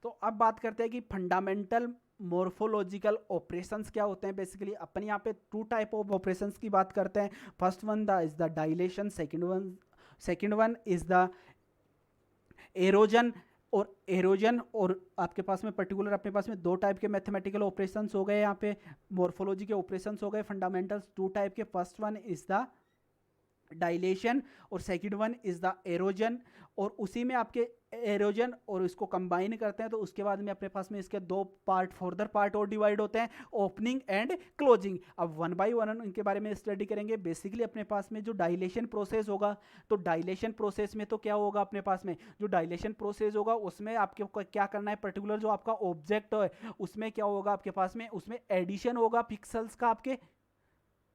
तो अब बात करते हैं कि फंडामेंटल मॉर्फोलॉजिकल ऑपरेशंस क्या होते हैं। बेसिकली अपन यहाँ पे टू टाइप ऑफ ऑपरेशंस की बात करते हैं। First one the is the dilation, second one is the erosion. और एरोजन और आपके पास में पर्टिकुलर अपने पास में दो टाइप के मैथमेटिकल ऑपरेशंस हो गए, यहाँ पे मॉर्फोलॉजी के ऑपरेशंस हो गए फंडामेंटल्स टू टाइप के। First one is the dilation और second one is the erosion. और उसी में आपके एरोजन और इसको कंबाइन करते हैं तो उसके बाद में अपने पास में इसके दो पार्ट, फर्दर पार्ट और डिवाइड होते हैं, ओपनिंग एंड क्लोजिंग। अब वन बाय वन इनके बारे में स्टडी करेंगे। बेसिकली अपने पास में जो डायलेशन प्रोसेस होगा, तो डायलेशन प्रोसेस में तो क्या होगा अपने पास में, जो डायलेशन प्रोसेस होगा उसमें आपके क्या करना है, पर्टिकुलर जो आपका ऑब्जेक्ट है उसमें क्या होगा आपके पास में, उसमें एडिशन होगा पिक्सल्स का आपके,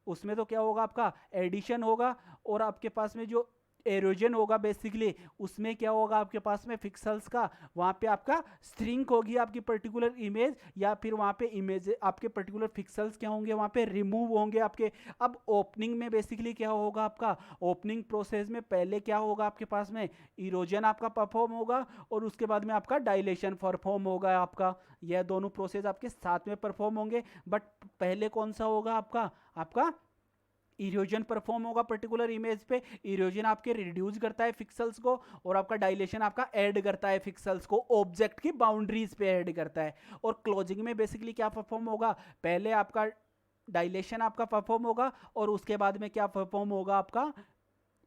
उसमें तो क्या होगा आपका एडिशन होगा। और आपके पास में जो एरोजन होगा बेसिकली उसमें क्या होगा आपके पास में पिक्सल्स का, वहां पे आपका श्रिंक होगी आपकी पर्टिकुलर इमेज, या फिर वहां पे इमेज आपके पर्टिकुलर पिक्सल्स क्या होंगे वहां पे रिमूव होंगे आपके। अब ओपनिंग में बेसिकली क्या होगा आपका, ओपनिंग प्रोसेस में पहले क्या होगा आपके पास में, इरोजन आपका परफॉर्म होगा और उसके बाद में आपका डायलेशन परफॉर्म होगा आपका। यह दोनों प्रोसेस आपके साथ में परफॉर्म होंगे, बट पहले कौन सा होगा आपका, आपका इरोजन परफॉर्म होगा पर्टिकुलर इमेज पे। इरोजन आपके रिड्यूस करता है पिक्सल्स को और आपका डायलेशन आपका ऐड करता है पिक्सल्स को, ऑब्जेक्ट की बाउंड्रीज पे ऐड करता है। और क्लोजिंग में बेसिकली क्या परफॉर्म होगा, पहले आपका डायलेशन आपका परफॉर्म होगा और उसके बाद में क्या परफॉर्म होगा आपका,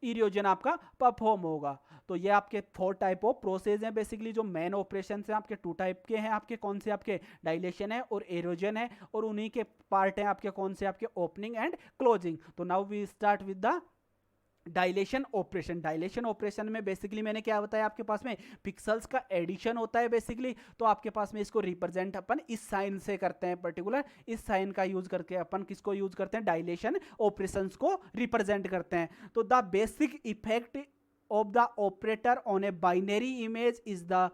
इरोजन आपका परफॉर्म होगा। तो ये आपके फोर टाइप ऑफ प्रोसेस हैं बेसिकली, जो मेन ऑपरेशन हैं आपके टू टाइप के हैं आपके, कौन से आपके डायलेशन है और एरोजन है, और उन्हीं के पार्ट हैं आपके कौन से, आपके ओपनिंग एंड क्लोजिंग। तो now we start with the dilation operation. Dilation operation में बेसिकली मैंने क्या बताया, आपके पास में पिक्सल्स का एडिशन होता है बेसिकली, तो आपके पास में इसको रिप्रेजेंट अपन इस साइन से करते हैं, पर्टिकुलर इस साइन का यूज करके अपन किसको यूज करते हैं, डायलेशन ऑपरेशंस को रिप्रेजेंट करते हैं। तो the basic effect of the operator on a binary image is the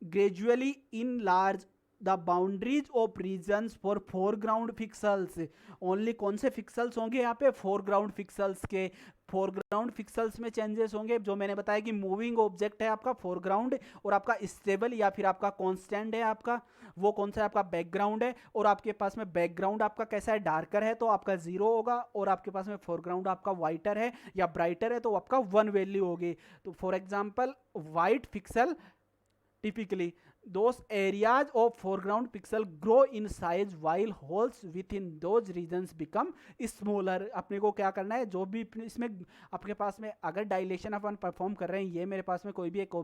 gradually in large the boundaries of reasons for foreground pixels. Only कौन से पिक्सल्स होंगे यहाँ पे, फोरग्राउंड पिक्सल्स के, फोरग्राउंड पिक्सल्स में चेंजेस होंगे। जो मैंने बताया कि मूविंग ऑब्जेक्ट है आपका फोरग्राउंड, और आपका स्टेबल या फिर आपका कांस्टेंट है आपका, वो कौन सा है आपका बैकग्राउंड है। और आपके पास में बैकग्राउंड आपका कैसा है, डार्कर है तो आपका 0 होगा, और आपके पास में फोरग्राउंड आपका वाइटर है या ब्राइटर है तो आपका 1 वैल्यू होगी। तो for example white pixel typically those areas of foreground pixel grow in size while holes within those regions become smaller। अपने को क्या करना है, जो भी इसमें आपके पास में अगर डायलेशन अपन परफॉर्म कर रहे हैं, ये मेरे पास में कोई भी एक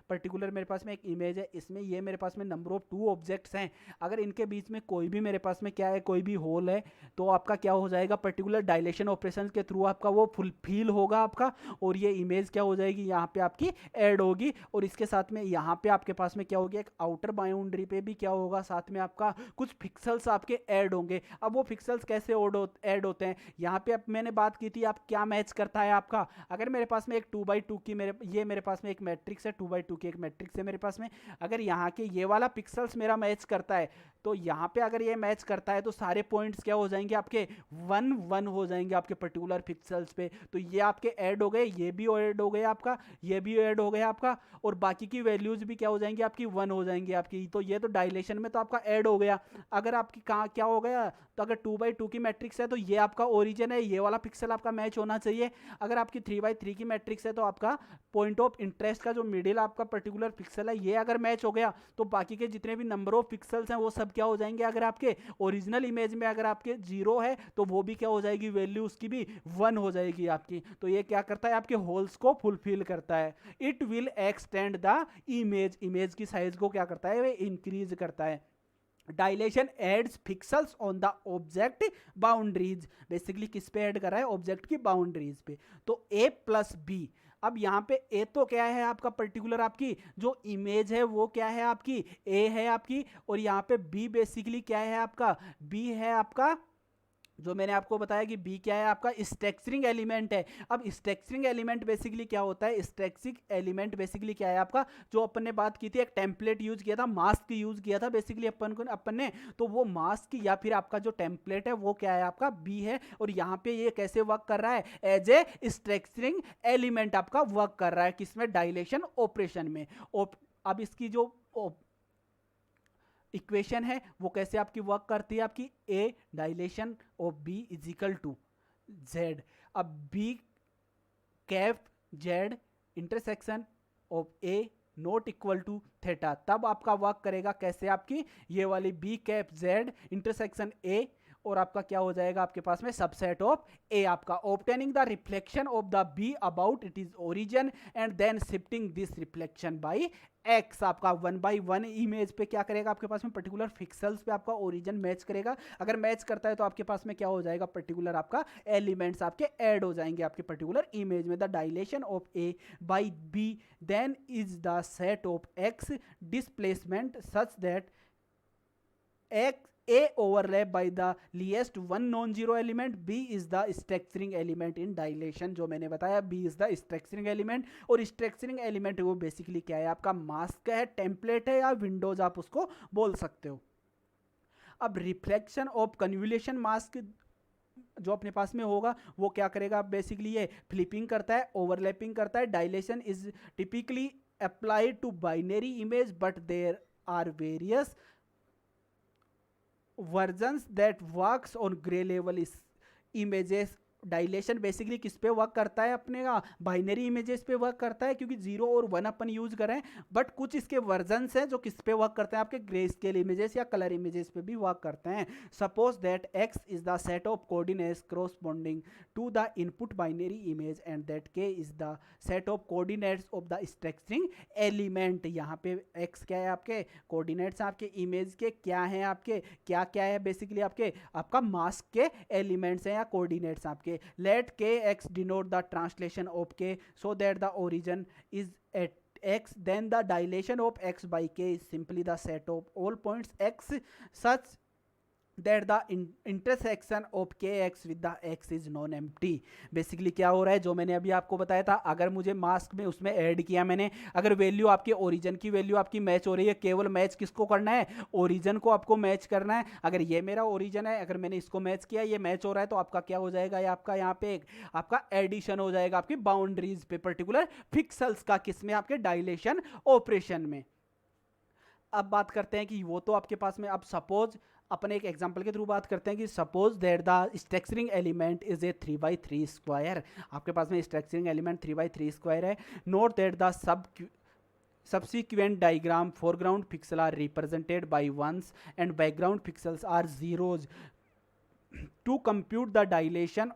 पर्टिकुलर मेरे पास में एक इमेज है, इसमें ये मेरे पास में नंबर ऑफ 2 ऑब्जेक्ट्स हैं, अगर इनके बीच में कोई भी मेरे पास में क्या है, कोई भी होल है, तो आपका क्या हो जाएगा, पर्टिकुलर डायलेशन ऑपरेशन के थ्रू आपका वो फुलफिल होगा आपका, और ये इमेज क्या हो जाएगी यहाँ पे आपकी ऐड होगी। और इसके साथ में यहाँ पे आपके पास में क्या होगी, एक आउटर बाउंड्री पे भी क्या होगा, साथ में आपका कुछ पिक्सल्स आपके ऐड होंगे। अब वो पिक्सल्स कैसे ऐड होते हैं, यहाँ पे अब मैंने बात की थी आप क्या मैच करता है आपका, अगर मेरे पास में एक 2x2 की मेरे पास में एक मैट्रिक्स है, 2x2 की एक मैट्रिक्स है मेरे पास में, अगर यहाँ के ये वाला पिक्सल्स मेरा मैच करता है, तो यहाँ पे अगर ये मैच करता है तो सारे पॉइंट्स क्या हो जाएंगे आपके 1 1 हो जाएंगे आपके पर्टिकुलर पिक्सल्स पे। तो ये आपके ऐड हो गए, ये भी ऐड हो गया आपका, ये भी ऐड हो गया आपका, और बाकी की वैल्यूज भी क्या हो जाएंगी आपकी 1 हो जाएंगी आपकी। तो ये तो डायलेशन में तो आपका ऐड हो गया। अगर आपकी कहाँ क्या हो गया, तो अगर 2x2 की मैट्रिक्स है तो ये आपका ओरिजिन है, ये वाला पिक्सल आपका मैच होना चाहिए। अगर आपकी 3x3 की मैट्रिक्स है तो आपका पॉइंट ऑफ इंटरेस्ट का जो मिडिल आपका पर्टिकुलर पिक्सल है ये अगर मैच हो गया, तो बाकी के जितने भी नंबर ऑफ पिक्सल्स हैं वो सब क्या हो जाएंगे, अगर आपके ओरिजिनल इमेज में अगर आपके 0 है तो वो भी क्या हो जाएगी, वैल्यू उसकी भी 1 हो जाएगी आपकी। तो ये क्या करता है, आपके होल्स को फुलफिल करता है। It will extend the image की साइज को क्या करता है, वे इंक्रीज करता है। Dilation adds pixels on the object boundaries, basically किस पे ऐड कर रहा है, ऑब्जेक्ट की बाउंड्रीज पे। तो a प्लस बी, अब यहाँ पे a तो क्या है आपका पर्टिकुलर आपकी जो इमेज है वो क्या है आपकी a है आपकी, और यहाँ पे b बेसिकली क्या है आपका, b है आपका, जो मैंने आपको बताया कि बी क्या है आपका स्ट्रक्चरिंग एलिमेंट है। अब स्ट्रक्चरिंग एलिमेंट बेसिकली क्या होता है, स्ट्रक्चरिंग एलिमेंट बेसिकली क्या है आपका, जो अपन ने बात की थी, एक टेम्पलेट यूज किया था, मास्क यूज किया था बेसिकली अपन ने, तो वो मास्क या फिर आपका जो टेम्पलेट है वो क्या है आपका बी है। और यहाँ पे ये कैसे वर्क कर रहा है, एज ए स्ट्रक्चरिंग एलिमेंट आपका वर्क कर रहा है, किसमें, डायलेशन ऑपरेशन में। अब इसकी जो इक्वेशन है वो कैसे आपकी वर्क करती है, आपकी A dilation of B is equal to Z. अब B cap Z intersection of A not equal to theta, तब आपका वर्क करेगा कैसे, आपकी ये वाली B cap Z intersection A और आपका क्या हो जाएगा आपके पास में सबसेट ऑफ ए, आपका obtaining the reflection of the B about it is origin and then shifting this reflection by X. आपका 1/1 इमेज पे क्या करेगा, आपके पास में पर्टिकुलर पिक्सेल्स पे आपका ओरिजिन मैच करेगा। अगर मैच करता है तो आपके पास में क्या हो जाएगा, पर्टिकुलर आपका एलिमेंट्स आपके ऐड हो जाएंगे आपके पर्टिकुलर इमेज में। The dilation of A by B then is the set of X displacement such that X A overlap by the least one non-zero element, B is the structuring element in dilation। जो मैंने बताया B is the structuring element, और structuring element वो basically क्या है, आपका mask है, template है, या विंडोज आप उसको बोल सकते हो। अब रिफ्लेक्शन ऑफ कन्वोल्यूशन मास्क जो अपने पास में होगा वो क्या करेगा, बेसिकली ये फ्लिपिंग करता है, ओवरलैपिंग करता है। Dilation is typically applied to binary image but there are various versions that works on gray level is images। Dilation basically किस पे वर्क करता है, अपने बाइनरी इमेजेस पे वर्क करता है, क्योंकि 0 और 1 अपन यूज कर रहे हैं, बट कुछ इसके वर्जन्स हैं जो किस पे वर्क करते हैं, आपके ग्रे स्केल इमेजेस या कलर इमेजेस पे भी वर्क करते हैं। Suppose that X is the set of coordinates corresponding to the input binary image and that K is the set of coordinates of the structuring element. यहाँ पे x क्या है, आपके कोऑर्डिनेट्स आपके इमेज के क्या हैं, आपके क्या क्या है, बेसिकली आपका मास्क के एलिमेंट्स हैं या कोऑर्डिनेट्स आपके। let kx denote the translation of k so that the origin is at x, then the dilation of x by k is simply the set of all points x such that the intersection of kx with the x is non empty। Basically क्या हो रहा है, जो मैंने अभी आपको बताया था, अगर मुझे मास्क में उसमें ऐड किया मैंने, अगर वैल्यू आपके ओरिजिन की वैल्यू आपकी मैच हो रही है, केवल मैच किसको करना है, ओरिजिन को आपको मैच करना है। अगर ये मेरा ओरिजिन है, अगर मैंने इसको मैच किया, ये मैच हो रहा है, तो आपका क्या हो जाएगा, ये आपका यहाँ पे एक आपका एडिशन हो जाएगा आपकी बाउंड्रीज पे, पर्टिकुलर पिक्सल्स का, किसमें, आपके डायलेशन ऑपरेशन में। अब बात करते हैं कि वो तो आपके पास में, अब सपोज अपने एक एग्जांपल के थ्रू बात करते हैं कि suppose that the structuring element is a 3x3 square. आपके पास में स्ट्रक्चरिंग एलिमेंट 3x3 स्क्वायर है। Note that the subsequent diagram foreground pixel are represented by ones and background pixels are zeros to compute the dilation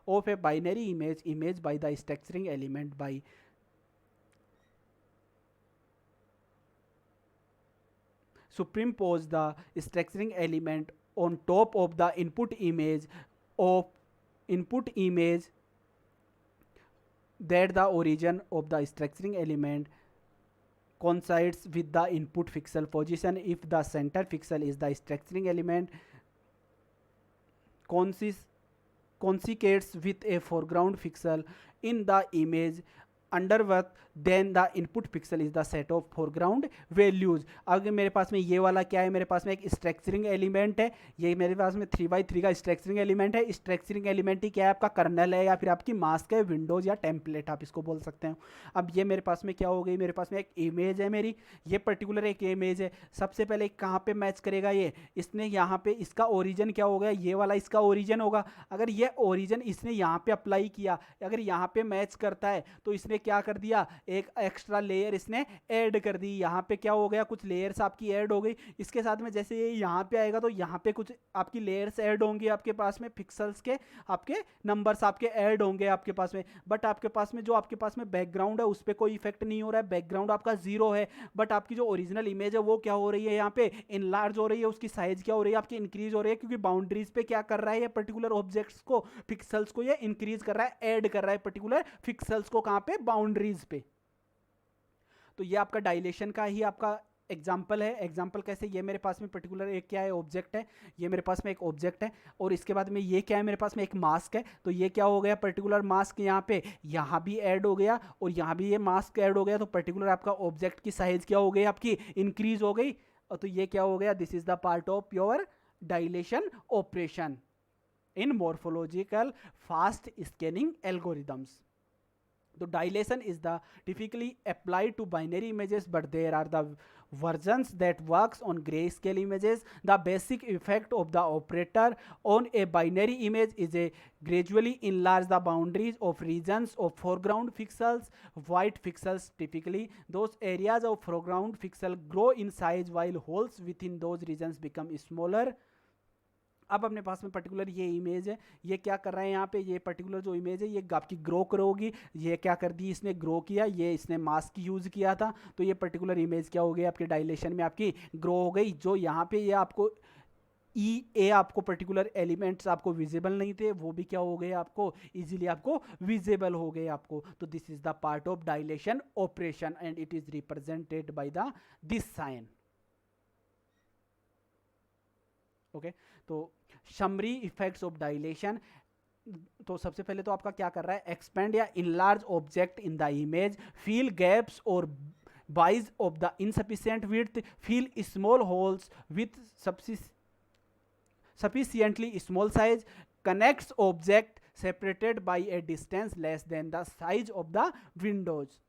of a binary image by the structuring element by superimpose the structuring element on top of the input image that the origin of the structuring element coincides with the input pixel position if the center pixel is the structuring element coincides with a foreground pixel in the image अंडरवर्थ then the input pixel is the set of foreground values. अगर मेरे पास में ये वाला क्या है, मेरे पास में एक स्ट्रक्चरिंग एलिमेंट है, ये मेरे पास में 3x3 का स्ट्रक्चरिंग एलिमेंट है। स्ट्रक्चरिंग एलिमेंट ही क्या है, आपका कर्नल है या फिर आपकी मास्क है, विंडोज या टेम्पलेट आप इसको बोल सकते हैं। अब ये मेरे पास में क्या हो गई, मेरे पास में एक इमेज है मेरी, ये पर्टिकुलर एक इमेज है। सबसे पहले कहाँ पे मैच करेगा, ये इसने यहाँ पे, इसका ओरिजिन क्या हो गया, ये वाला इसका ओरिजिन होगा। अगर ये ओरिजिन इसने यहाँ पे अप्लाई किया, अगर यहाँ पे मैच करता है तो इसने क्या कर दिया, एक एक्स्ट्रा लेयर इसने ऐड कर दी। यहाँ पे क्या हो गया, कुछ लेयर्स आपकी ऐड हो गई। इसके साथ में जैसे ये यहाँ पे आएगा तो यहाँ पे कुछ आपकी लेयर्स ऐड होंगी, आपके पास में पिक्सल्स के आपके नंबर्स आपके ऐड होंगे आपके पास में। बट आपके पास में जो आपके पास में बैकग्राउंड है उस पर कोई इफेक्ट नहीं हो रहा है, बैकग्राउंड आपका 0 है। बट आपकी जो ओरिजिनल इमेज है वो क्या हो रही है, यहाँ पे इनलार्ज हो रही है, उसकी साइज क्या हो रही है, आपकी इंक्रीज हो रही है, क्योंकि बाउंड्रीज पे क्या कर रहा है, ये पर्टिकुलर ऑब्जेक्ट्स को, पिक्सल्स को ये इंक्रीज कर रहा है, ऐड कर रहा है पर्टिकुलर पिक्सल्स को, कहाँ पे, बाउंड्रीज पे। तो ये आपका डायलेशन का ही आपका एग्जाम्पल है। एग्जाम्पल कैसे, ये मेरे पास में पर्टिकुलर एक क्या है, ऑब्जेक्ट है, ये मेरे पास में एक ऑब्जेक्ट है, और इसके बाद में ये क्या है, मेरे पास में एक मास्क है। तो ये क्या हो गया, पर्टिकुलर मास्क यहाँ पे, यहाँ भी ऐड हो गया और यहाँ भी ये मास्क ऐड हो गया। तो पर्टिकुलर आपका ऑब्जेक्ट की साइज क्या हो गई, आपकी इंक्रीज हो गई। और तो ये क्या हो गया, this is the part of your dilation operation in morphological fast scanning algorithms. तो dilation is the typically applied to binary images but there are the versions that works on grayscale images. The basic effect of the operator on a binary image is a gradually enlarge the boundaries of regions of foreground pixels. White pixels typically those areas of foreground pixel grow in size while holes within those regions become smaller. अब अपने पास में particular ये image है, ये क्या कर रहा है यहाँ पे, ये पर्टिकुलर जो इमेज है ये आपकी ग्रो करोगी, ये क्या कर दी इसने ग्रो किया, ये इसने मास्क यूज़ किया था, तो ये पर्टिकुलर इमेज क्या हो गई आपके डायलेशन में आपकी ग्रो हो गई। जो यहाँ पे ये आपको ए आपको पर्टिकुलर एलिमेंट्स आपको विजिबल नहीं थे वो भी क्या हो गए आपको इजीली आपको विजिबल हो गए आपको। तो this is the part of dilation operation and it is represented by the this sign. Okay तो समरी इफेक्ट्स ऑफ डायलेशन, तो सबसे पहले तो आपका क्या कर रहा है, एक्सपेंड या enlarge object in the image, fill gaps और bays of the insufficient width, fill small holes with sufficiently small size, connects object separated by a distance less than the size of the windows.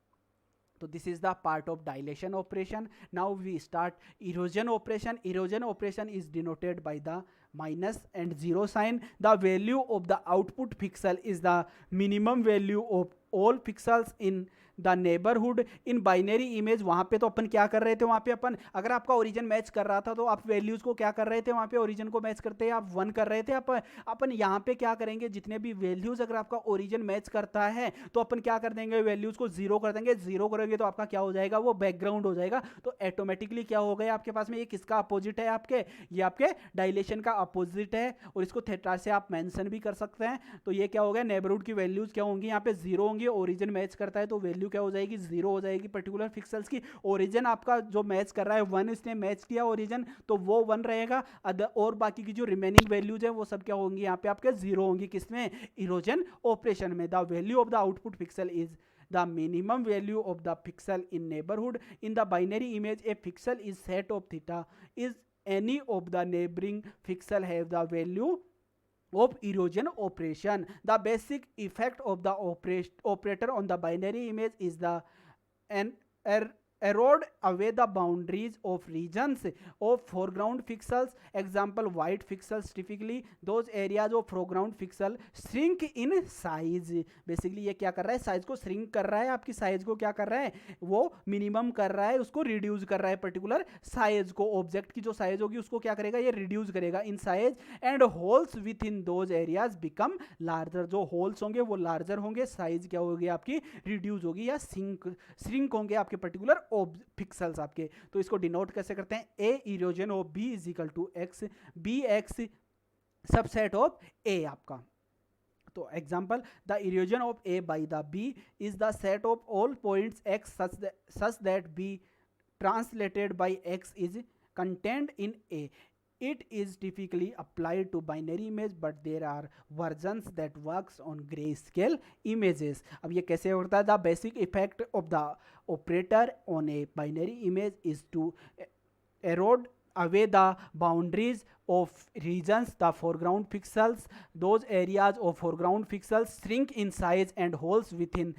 So this is the part of dilation operation. Now we start erosion operation. Erosion operation is denoted by the minus and zero sign. The value of the output pixel is the minimum value of all pixels in the neighbourhood in binary image. वहाँ पे तो अपन क्या कर रहे थे, वहाँ पे अपन अगर आपका ओरिजिन मैच कर रहा था तो आप वैल्यूज़ को क्या कर रहे थे, वहाँ पे ओरिजिन को मैच करते हैं आप 1 कर रहे थे। अपन यहाँ पे क्या करेंगे, जितने भी वैल्यूज़ अगर आपका ओरिजिन मैच करता है तो अपन क्या कर देंगे, वैल्यूज़ को 0 कर देंगे। 0 करेंगे तो आपका क्या हो जाएगा, वो बैकग्राउंड हो जाएगा। तो ऑटोमेटिकली क्या हो गया आपके पास में, ये किसका अपोजिट है आपके, ये आपके डायलेशन का अपोजिट है। और इसको थीटा से आप मेंशन भी कर सकते हैं। तो ये क्या हो गया, नेबरहुड की वैल्यूज़ क्या होंगी, यहाँ पे 0 होंगी। ओरिजिन मैच करता है तो वैल्यू क्या हो जाएगी, 0 हो जाएगी पर्टिकुलर पिक्सेल्स की। ओरिजिन आपका जो मैच कर रहा है 1, इसने मैच किया ओरिजिन तो वो 1 रहेगा। और बाकी की जो रिमेनिंग वैल्यूज है वो सब क्या होंगी, यहाँ पे आपके 0 होंगी। किसमें, इरोजन ऑपरेशन में। The value of the output pixel is the minimum value of the pixel in neighborhood. In the binary image, a pixel is set of theta. Is any of the neighboring pixel have the value of erosion operation? The basic effect of the operator on the binary image is the erode away the boundaries of regions of foreground pixels. Example, white pixels typically those areas of foreground pixel shrink in size. Basically ये क्या कर रहा है, size को shrink कर रहा है, आपकी साइज को क्या कर रहा है, वो मिनिमम कर रहा है, उसको रिड्यूस कर रहा है। पर्टिकुलर साइज को, ऑब्जेक्ट की जो साइज होगी उसको क्या करेगा, ये रिड्यूस करेगा in size. And holes with in those areas become larger, जो होल्स होंगे वो लार्जर होंगे, साइज क्या होगी आपकी रिड्यूस होगी या श्रिंक होंगे आपके पर्टिकुलर पिक्सल्स आपके। तो इसको डिनोट कैसे करते हैं, A erosion of B is equal to X, B X subset of A आपका। तो example, the erosion of A by the B is the set of all points X such that B translated by X is contained in A. It is typically applied to binary image, but there are versions that works on grayscale images. अब ये कैसे होता है, the basic effect of the operator on a binary image is to erode away the boundaries of regions, the foreground pixels, those areas of foreground pixels shrink in size and holes within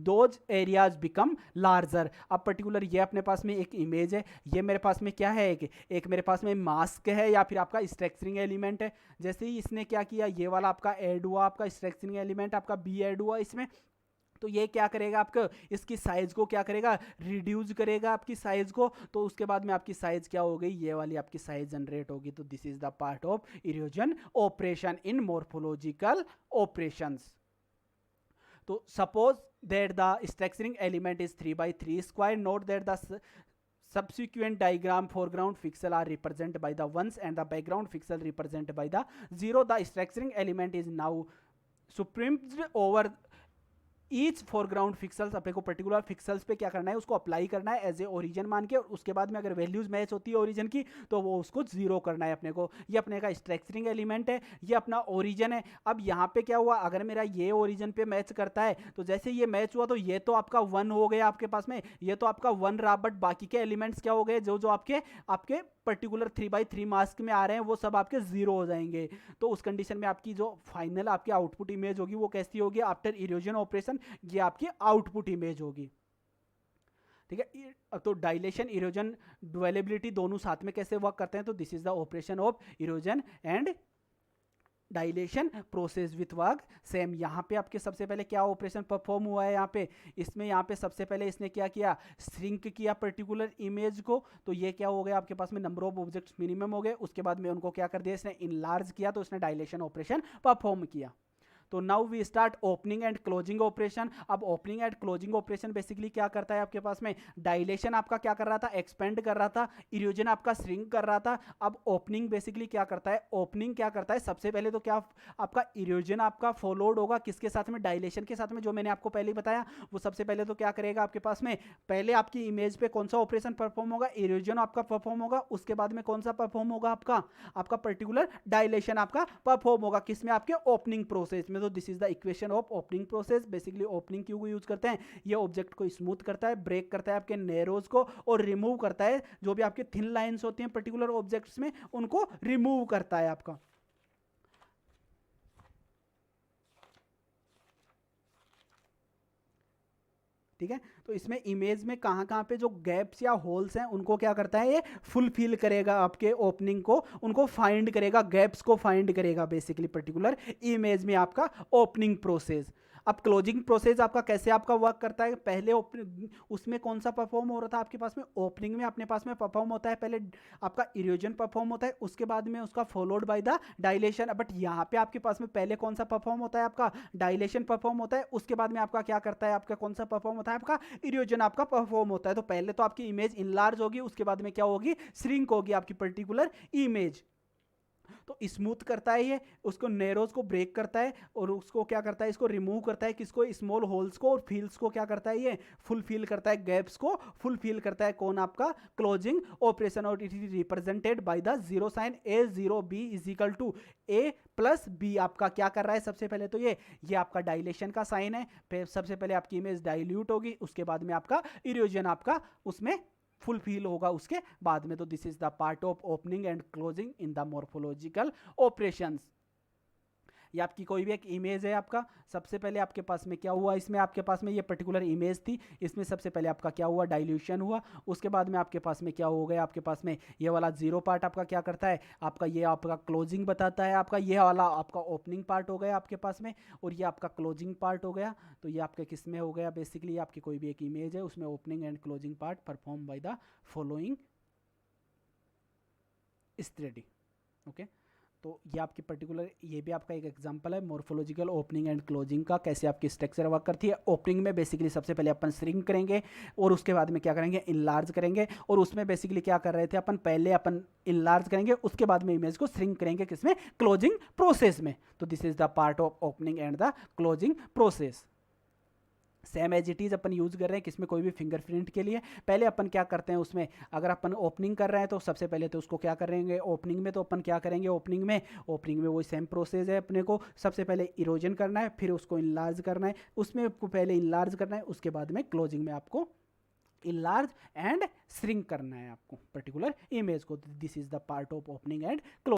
those areas become larger. अब particular ये अपने पास में एक image है, ये मेरे पास में क्या है, एक मेरे पास में मास्क है या फिर आपका स्ट्रक्चरिंग एलिमेंट है। जैसे ही इसने क्या किया, ये वाला आपका ऐड हुआ, आपका स्ट्रक्चरिंग एलिमेंट आपका बी ऐड हुआ इसमें, तो ये क्या करेगा आपका, इसकी साइज को क्या करेगा, रिड्यूस करेगा आपकी साइज को। तो उसके बाद में आपकी साइज क्या हो गई, ये वाली आपकी साइज जनरेट होगी। तो this is the part of erosion operation in morphological operations. तो suppose that the structuring element is 3x3 square, note that the subsequent diagram foreground pixel are represented by the 1s and the background pixel represented by the 0. The structuring element is now superimposed over each foreground pixels. अपने को particular pixels पे क्या करना है, उसको apply करना है as a origin मान के, और उसके बाद में अगर वैल्यूज मैच होती है ओरिजिन की तो वो उसको 0 करना है अपने को। ये अपने का स्ट्रक्चरिंग एलिमेंट है, ये अपना ओरिजिन है। अब यहाँ पे क्या हुआ, अगर मेरा ये ओरिजिन पे मैच करता है तो जैसे ये मैच हुआ तो ये तो आपका 1 हो गया आपके पास में, ये तो आपका 1 रहा, बट बाकी के एलिमेंट्स क्या हो गए, जो जो आपके पर्टिकुलर 3x3 मास्क में आ रहे हैं वो सब आपके 0 हो जाएंगे। तो उस कंडीशन में आपकी जो फाइनल आपकी आउटपुट इमेज होगी वो कैसी होगी, आफ्टर इरोजन ऑपरेशन ये आपकी आउटपुट इमेज होगी। ठीक है। तो डायलेशन, इरोजन, ड्वेलेबिलिटी दोनों साथ में कैसे वर्क करते हैं, तो this is the operation of erosion and dilation process with work same. यहाँ पे आपके सबसे पहले क्या ऑपरेशन परफॉर्म हुआ है यहाँ पे, इसमें यहाँ पे सबसे पहले इसने क्या किया, श्रिंक किया पर्टिकुलर इमेज को, तो ये क्या हो गया आपके पास में नंबर ऑफ ऑब्जेक्ट्स मिनिमम हो गए। उसके बाद में उनको क्या कर दिया इसने, इनलार्ज किया, तो इसने डायलेशन ऑपरेशन परफॉर्म किया। तो now we start opening and closing operation. अब opening and closing operation basically क्या करता है आपके पास में, डायलेशन आपका क्या कर रहा था, एक्सपेंड कर रहा था, इरोजन आपका श्रिंक कर रहा था। अब ओपनिंग बेसिकली क्या करता है, ओपनिंग क्या करता है, सबसे पहले तो क्या आपका इरोजन आपका फॉलोड होगा किसके साथ में, डायलेशन के साथ में, जो मैंने आपको पहले बताया। वो सबसे पहले तो क्या करेगा आपके पास में, पहले आपकी इमेज पे कौन सा ऑपरेशन परफॉर्म होगा, इरोजन आपका परफॉर्म होगा। उसके बाद में कौन सा परफॉर्म होगा, आपका पर्टिकुलर डायलेशन आपका परफॉर्म होगा, किसमें, आपके ओपनिंग प्रोसेस में। तो this is the equation of opening process. Basically opening क्यों को यूज करते हैं, ये ऑब्जेक्ट को स्मूथ करता है, ब्रेक करता है आपके नैरोज को, और रिमूव करता है जो भी आपके थिन लाइंस होती हैं पर्टिकुलर ऑब्जेक्ट्स में, उनको रिमूव करता है आपका। ठीक है। तो इसमें इमेज में कहाँ कहाँ पे जो गैप्स या होल्स हैं उनको क्या करता है, ये फुलफिल करेगा, आपके ओपनिंग को उनको फाइंड करेगा, गैप्स को फाइंड करेगा बेसिकली पर्टिकुलर इमेज में आपका ओपनिंग प्रोसेस। अब क्लोजिंग प्रोसेस आपका कैसे आपका वर्क करता है, पहले उसमें कौन सा परफॉर्म हो रहा था आपके पास में, ओपनिंग में अपने पास में परफॉर्म होता है पहले आपका इरोजन परफॉर्म होता है, उसके बाद में उसका followed by the dilation. But यहाँ पे आपके पास में पहले कौन सा परफॉर्म होता है, आपका डायलेशन परफॉर्म होता है, उसके बाद में आपका क्या करता है, आपका कौन सा परफॉर्म होता है, आपका इरोजन आपका परफॉर्म होता है। तो पहले तो आपकी इमेज इनलार्ज होगी, उसके बाद में क्या होगी, श्रिंक होगी आपकी पर्टिकुलर इमेज। तो स्मूथ करता है ये, उसको नैरोज को ब्रेक करता है, और उसको क्या करता है, इसको रिमूव करता है, किसको, स्मॉल होल्स को, और फील्ड्स को क्या करता है, ये फुलफिल करता है, गैप्स को फुलफिल करता है, कौन, आपका क्लोजिंग ऑपरेशन। और it is represented by the zero sign, A0B is equal to A+B। आपका क्या कर रहा है, सबसे पहले तो ये आपका डायलेशन का साइन है, सबसे पहले आपकी इमेज डाइल्यूट होगी, उसके बाद में आपका इरोजन आपका उसमें फुलफिल होगा उसके बाद में। तो this is the part of opening and closing in the morphological operations. ये आपकी कोई भी एक इमेज है आपका, सबसे पहले आपके पास में क्या हुआ, इसमें आपके पास में ये पर्टिकुलर इमेज थी, इसमें सबसे पहले आपका क्या हुआ, डाइल्यूशन हुआ, उसके बाद में आपके पास में क्या हो गया, आपके पास में ये वाला जीरो पार्ट आपका क्या करता है, आपका ये आपका क्लोजिंग बताता है, आपका ये वाला आपका ओपनिंग पार्ट हो गया आपके पास में, और ये आपका क्लोजिंग पार्ट हो गया। तो ये आपके किस में हो गया, बेसिकली आपकी कोई भी एक इमेज है उसमें opening and closing part perform by the following study. Okay. तो ये आपकी पर्टिकुलर, ये भी आपका एक एग्जांपल है मॉर्फोलॉजिकल ओपनिंग एंड क्लोजिंग का, कैसे आपकी स्ट्रक्चर वर्क करती है। ओपनिंग में बेसिकली सबसे पहले अपन श्रिंक करेंगे, और उसके बाद में क्या करेंगे, इनलार्ज करेंगे, और उसमें बेसिकली क्या कर रहे थे अपन, पहले अपन इनलार्ज करेंगे, उसके बाद में इमेज को श्रिंक करेंगे, किसमें, क्लोजिंग प्रोसेस में। तो this is the part of opening and the closing process. Same as it is अपन यूज कर रहे हैं किसमें, कोई भी फिंगरप्रिंट के लिए। पहले अपन क्या करते हैं उसमें, अगर अपन ओपनिंग कर रहे हैं तो सबसे पहले तो उसको क्या करेंगे, ओपनिंग में तो अपन क्या करेंगे, ओपनिंग में वही सेम प्रोसेस है, अपने को सबसे पहले इरोजन करना है, फिर उसको इनलार्ज करना है, उसमें पहले इनलार्ज करना है, उसके बाद में क्लोजिंग में आपको इनलार्ज एंड श्रिंक करना है आपको पर्टिकुलर इमेज को। This is the part of opening and closing.